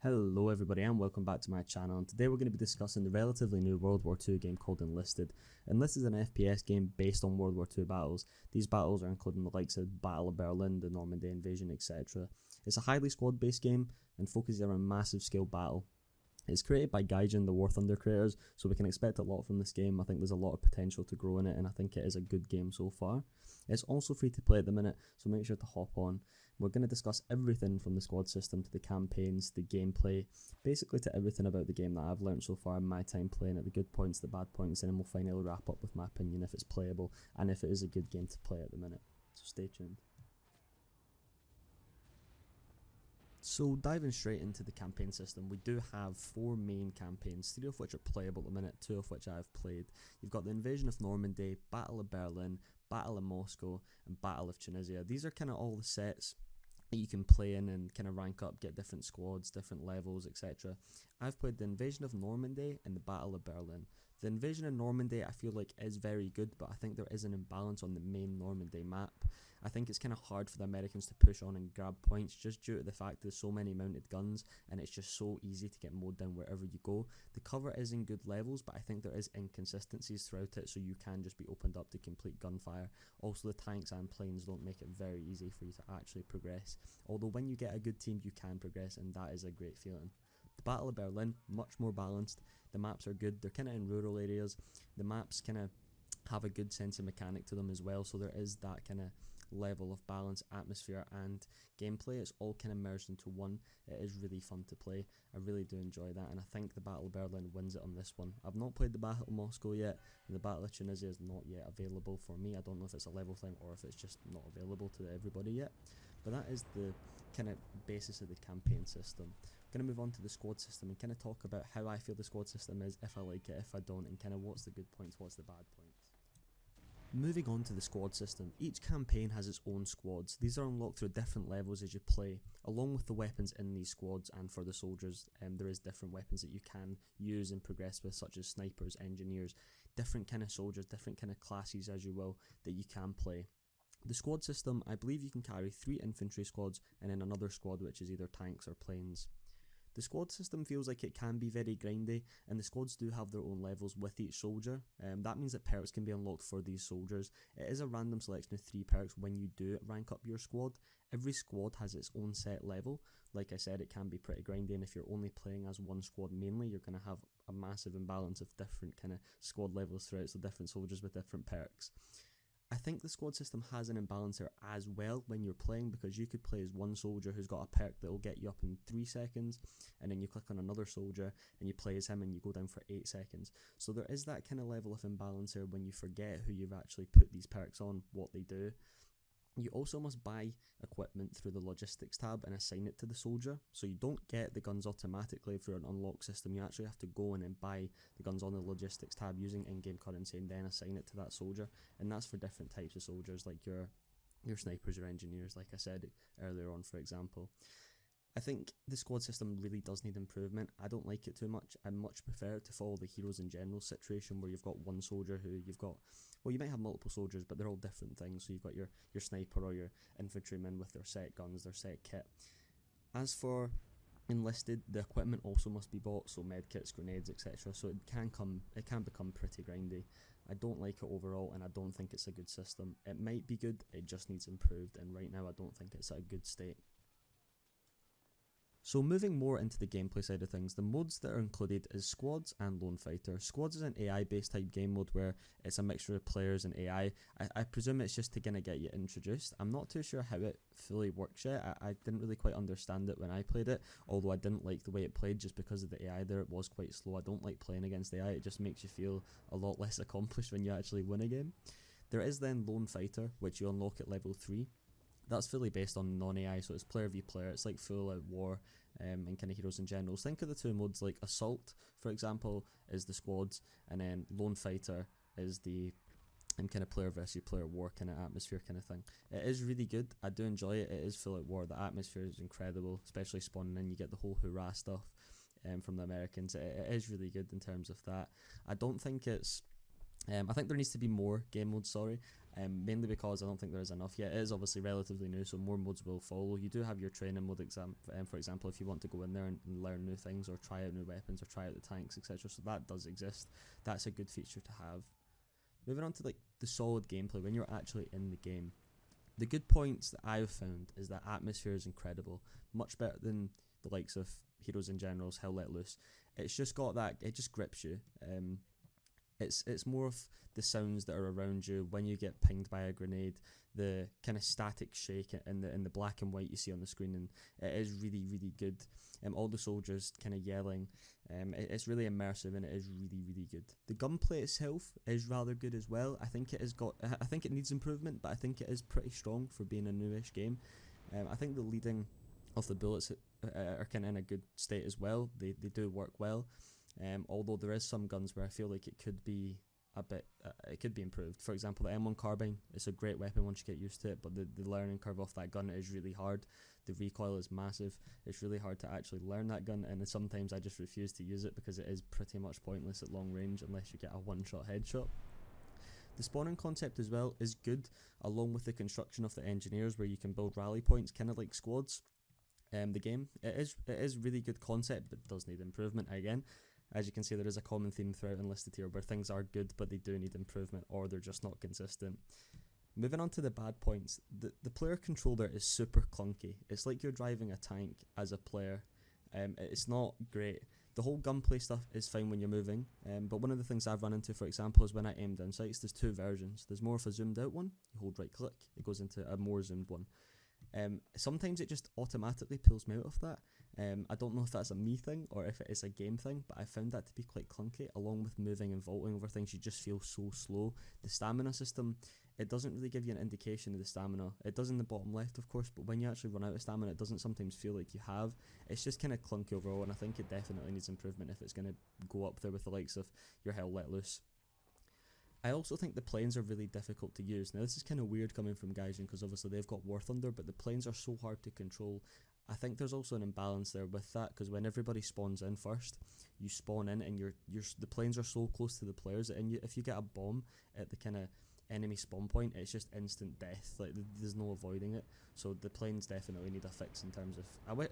Hello everybody and welcome back to my channel, and today we're going to be discussing the relatively new World War II game called Enlisted. Enlisted is an FPS game based on World War II battles. These battles are including the likes of Battle of Berlin, the Normandy invasion, etc. It's a highly squad based game and focuses on a massive scale battle. It's created by Gaijin, the War Thunder creators, so we can expect a lot from this game. I think there's a lot of potential to grow in it, and I think it is a good game so far. It's also free to play at the minute, so make sure to hop on. We're going to discuss everything from the squad system to the campaigns, the gameplay, basically to everything about the game that I've learned so far in my time playing it, the good points, the bad points, and then we'll finally wrap up with my opinion if it's playable and if it is a good game to play at the minute. So stay tuned. So diving straight into the campaign system, we do have 4 main campaigns, 3 of which are playable at the minute, 2 of which I've played. You've got the Invasion of Normandy, Battle of Berlin, Battle of Moscow, and Battle of Tunisia. These are kind of all the sets that you can play in and kind of rank up, get different squads, different levels, etc. I've played the Invasion of Normandy and the Battle of Berlin. The Invasion of Normandy I feel like is very good, but I think there is an imbalance on the main Normandy map. I think it's kind of hard for the Americans to push on and grab points just due to the fact there's so many mounted guns and it's just so easy to get mowed down wherever you go. The cover is in good levels, but I think there is inconsistencies throughout it, so you can just be opened up to complete gunfire. Also, the tanks and planes don't make it very easy for you to actually progress, although when you get a good team you can progress, and that is a great feeling. The Battle of Berlin, much more balanced. The maps are good, they're kind of in rural areas. The maps kind of have a good sense of mechanic to them as well, so there is that kind of level of balance, atmosphere and gameplay. It's all kind of merged into one. It is really fun to play. I really do enjoy that, and I think the Battle of Berlin wins it on this one. I've not played the Battle of Moscow yet, and the Battle of Tunisia is not yet available for me. I don't know if it's a level thing or if it's just not available to everybody yet, but that is the kind of basis of the campaign system. I'm going to move on to the squad system and kind of talk about how I feel the squad system is, if I like it, if I don't, and kind of what's the good points, what's the bad points. Moving on to the squad system, each campaign has its own squads. These are unlocked through different levels as you play, along with the weapons in these squads. And for the soldiers, there is different weapons that you can use and progress with, such as snipers, engineers, different kind of soldiers, different kind of classes as you will, that you can play. The squad system, I believe you can carry 3 infantry squads and then another squad which is either tanks or planes. The squad system feels like it can be very grindy, and the squads do have their own levels with each soldier. That means that perks can be unlocked for these soldiers. It is a random selection of 3 perks when you do rank up your squad. Every squad has its own set level. Like I said, it can be pretty grindy, and if you're only playing as one squad mainly, you're going to have a massive imbalance of different kind of squad levels throughout, so different soldiers with different perks. I think the squad system has an imbalancer as well when you're playing, because you could play as one soldier who's got a perk that will get you up in 3 seconds, and then you click on another soldier and you play as him and you go down for 8 seconds. So there is that kind of level of imbalancer when you forget who you've actually put these perks on, what they do. You also must buy equipment through the logistics tab and assign it to the soldier, so you don't get the guns automatically through an unlock system. You actually have to go in and buy the guns on the logistics tab using in-game currency and then assign it to that soldier, and that's for different types of soldiers, like your snipers, your engineers, like I said earlier on, for example. I think the squad system really does need improvement. I don't like it too much. I much prefer to follow the heroes in general situation where you've got one soldier who you've got, well, you might have multiple soldiers, but they're all different things. So you've got your sniper or your infantryman with their set guns, their set kit. As for Enlisted, the equipment also must be bought, so medkits, grenades, etc. So it can become pretty grindy. I don't like it overall, and I don't think it's a good system. It might be good, it just needs improved, and right now I don't think it's at a good state. So moving more into the gameplay side of things, the modes that are included is Squads and Lone Fighter. Squads is an AI based type game mode where it's a mixture of players and AI. I presume it's just to kind of get you introduced. I'm not too sure how it fully works yet. I didn't really quite understand it when I played it, although I didn't like the way it played just because of the AI there. It was quite slow. I don't like playing against AI. It just makes you feel a lot less accomplished when you actually win a game. There is then Lone Fighter, which you unlock at level 3. That's fully based on non-AI, so it's player v player. It's like full out war and kind of heroes in general. So think of the 2 modes like Assault, for example, is the squads, and then Lone Fighter is the kind of player versus player war kind of atmosphere kind of thing. It is really good. I do enjoy it. It is full out war. The atmosphere is incredible, especially spawning in. You get the whole hurrah stuff from the Americans. It is really good in terms of that. I don't think it's I think there needs to be more game modes, mainly because I don't think there is enough yet. It is obviously relatively new, so more modes will follow. You do have your training mode exam, for example, if you want to go in there and learn new things or try out new weapons or try out the tanks, etc. So that does exist. That's a good feature to have. Moving on to like the solid gameplay when you're actually in the game. The good points that I've found is that atmosphere is incredible, much better than the likes of Heroes in General's Hell Let Loose. It's just got that, it just grips you. It's more of the sounds that are around you when you get pinged by a grenade, the kind of static shake in the black and white you see on the screen, and it is really, really good. All the soldiers kind of yelling, it's really immersive and it is really, really good. The gunplay itself is rather good as well. I think it needs improvement, but I think it is pretty strong for being a newish game. I think the leading of the bullets are kind of in a good state as well. They do work well. Although there is some guns where I feel like it could be improved. For example, the M1 carbine, it's a great weapon once you get used to it, but the learning curve off that gun is really hard. The recoil is massive. It's really hard to actually learn that gun, and sometimes I just refuse to use it because it is pretty much pointless at long range unless you get a one-shot headshot. The spawning concept as well is good, along with the construction of the engineers where you can build rally points, kind of like squads. The game, it is really good concept, but does need improvement again. As you can see, there is a common theme throughout Enlisted here where things are good but they do need improvement, or they're just not consistent. Moving on to the bad points, the player controller is super clunky. It's like you're driving a tank as a player. It's not great. The whole gunplay stuff is fine when you're moving, but one of the things I've run into, for example, is when I aim down sights, there's two versions. There's more of a zoomed out one, you hold right click, it goes into a more zoomed one. Sometimes it just automatically pulls me out of that. I don't know if that's a me thing or if it is a game thing, but I found that to be quite clunky. Along with moving and vaulting over things, you just feel so slow. The stamina system, it doesn't really give you an indication of the stamina. It does in the bottom left, of course, but when you actually run out of stamina, it doesn't sometimes feel like you have. It's just kind of clunky overall, and I think it definitely needs improvement if it's going to go up there with the likes of your Hell Let Loose. I also think the planes are really difficult to use. Now, this is kind of weird coming from Gaijin because obviously they've got War Thunder, but the planes are so hard to control. I think there's also an imbalance there with that because when everybody spawns in first, you spawn in and the planes are so close to the players, and if you get a bomb at the kind of enemy spawn point, it's just instant death. Like, there's no avoiding it. So the planes definitely need a fix in terms of.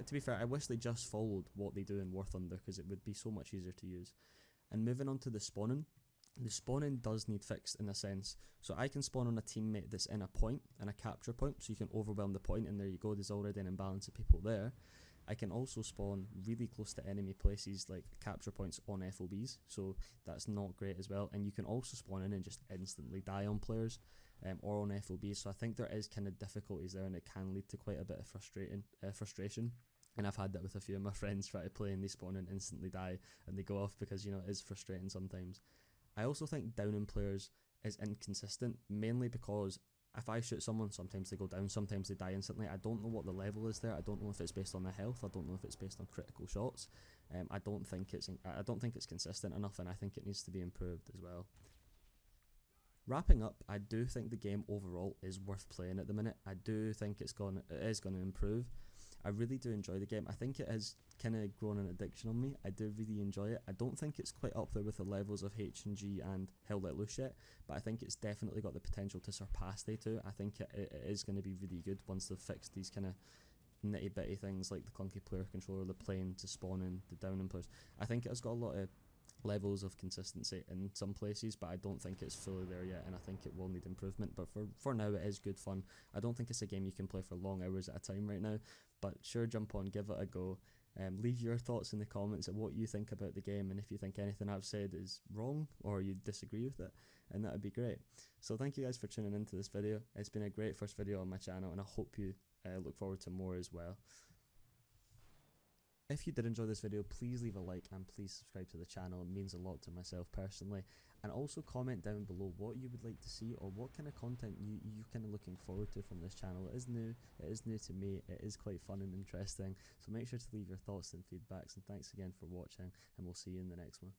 To be fair, I wish they just followed what they do in War Thunder because it would be so much easier to use. And moving on to the spawning. The spawning does need fixed in a sense. So I can spawn on a teammate that's in a point and a capture point, so you can overwhelm the point, and there you go, there's already an imbalance of people there. I can also spawn really close to enemy places like capture points on FOBs, so that's not great as well. And you can also spawn in and just instantly die on players or on FOBs, so I think there is kind of difficulties there, and it can lead to quite a bit of frustration. And I've had that with a few of my friends try to play and they spawn and instantly die and they go off because, it is frustrating sometimes. I also think downing players is inconsistent, mainly because if I shoot someone, sometimes they go down, sometimes they die instantly. I don't know what the level is there. I don't know if it's based on their health. I don't know if it's based on critical shots. I don't think it's consistent enough, and I think it needs to be improved as well. Wrapping up, I do think the game overall is worth playing at the minute. I do think it is going to improve. I really do enjoy the game. I think it has kind of grown an addiction on me. I do really enjoy it. I don't think it's quite up there with the levels of H&G and Hell Let Loose yet, but I think it's definitely got the potential to surpass they two. I think it is going to be really good once they've fixed these kind of nitty bitty things like the clunky player controller, the plane to spawn in, the downing players. I think it has got a lot of levels of consistency in some places, but I don't think it's fully there yet, and I think it will need improvement. But for now, it is good fun. I don't think it's a game you can play for long hours at a time right now, but sure, jump on, give it a go. Leave your thoughts in the comments of what you think about the game, and if you think anything I've said is wrong or you disagree with it, and that would be great. So thank you guys for tuning into this video. It's been a great first video on my channel, and I hope you look forward to more as well. If you did enjoy this video, please leave a like and please subscribe to the channel. It means a lot to myself personally. And also comment down below what you would like to see or what kind of content you're kind of looking forward to from this channel. It is new to me, it is quite fun and interesting. So make sure to leave your thoughts and feedbacks, and thanks again for watching, and we'll see you in the next one.